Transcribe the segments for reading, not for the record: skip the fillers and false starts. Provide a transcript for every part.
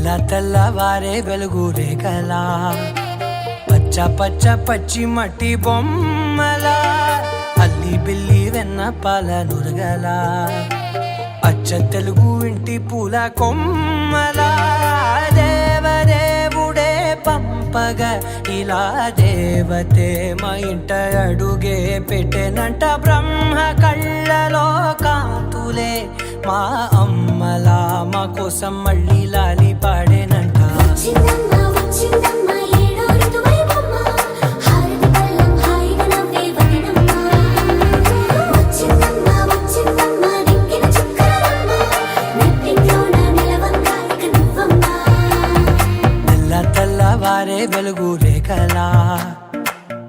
తెల్లవారే వెలుగు రేఖలా పచ్చ పచ్చ పచ్చి మట్టి బొమ్మలా అల్లి బిల్లి వెన్న పాల నురగలా అచ్చ తెలుగు ఇంటి పూల కొమ్మలా దేవదేవుడే పంపగా ఇలా దేవతే మా ఇంట అడుగే పెట్టెనంట బ్రహ్మ కళ్ళలో కాంతులే మా అమ్మలా మా కోసం మళ్ళీ లాలి పాడేనంట. తెల్లవారే వెలుగు రేఖలా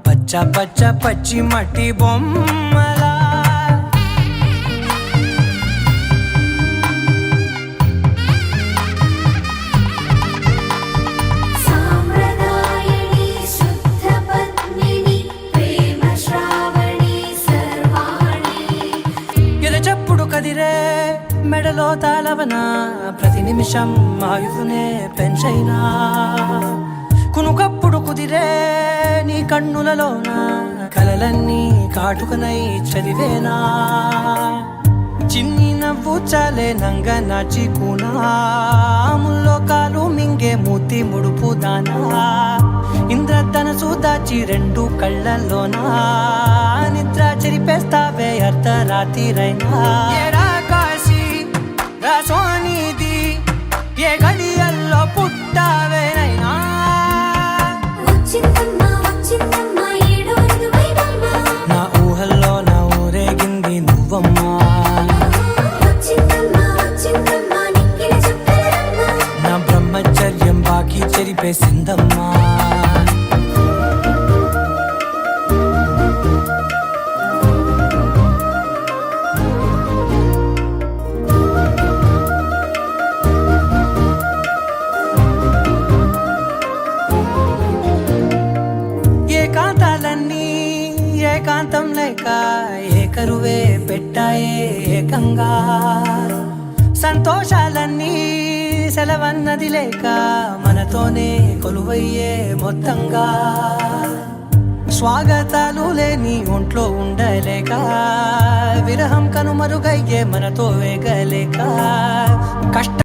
పచ్చ పచ్చ పచ్చి మట్టి బొమ్మలా ఎరచప్పుడు కదిరే మెడలో తాళవన ప్రతి నిమిషం ఆయుధునే పెంచైనా కునుకప్పుడు కుదిరే నీ కన్నులలోన కలలన్నీ కాటుకనై చదివేనా చిన్ని నవ్వు చాలే నంగ నాచి కూనాముల్లో కాలు మింగే మూతి ముడుపు దానా ఇంద్రధనసు దాచి రెండు కళ్ళల్లోనా నిద్ర చెరిపేస్తావే అర్ధరాత్రిరైనా సోనిది ఏ గడియల్లో పుట్టావేనైనా నా ఊహల్లో నా ఊరేగింది నువ్వమ్మా నా బ్రహ్మచర్యం బాకీ చెరిపేసిందమ్మా. ఏకాంతాలన్నీ ఏకాంతం లేక ఏకరువే పెట్టాయే ఏకంగా సంతోషాలన్నీ సెలవన్నది లేక మనతోనే కొలువయ్యే మొత్తంగా స్వాగతాలు లేని ఒంట్లో ఉండలేక విరహం కనుమరుగయ్యే మనతో వేగలేక కష్ట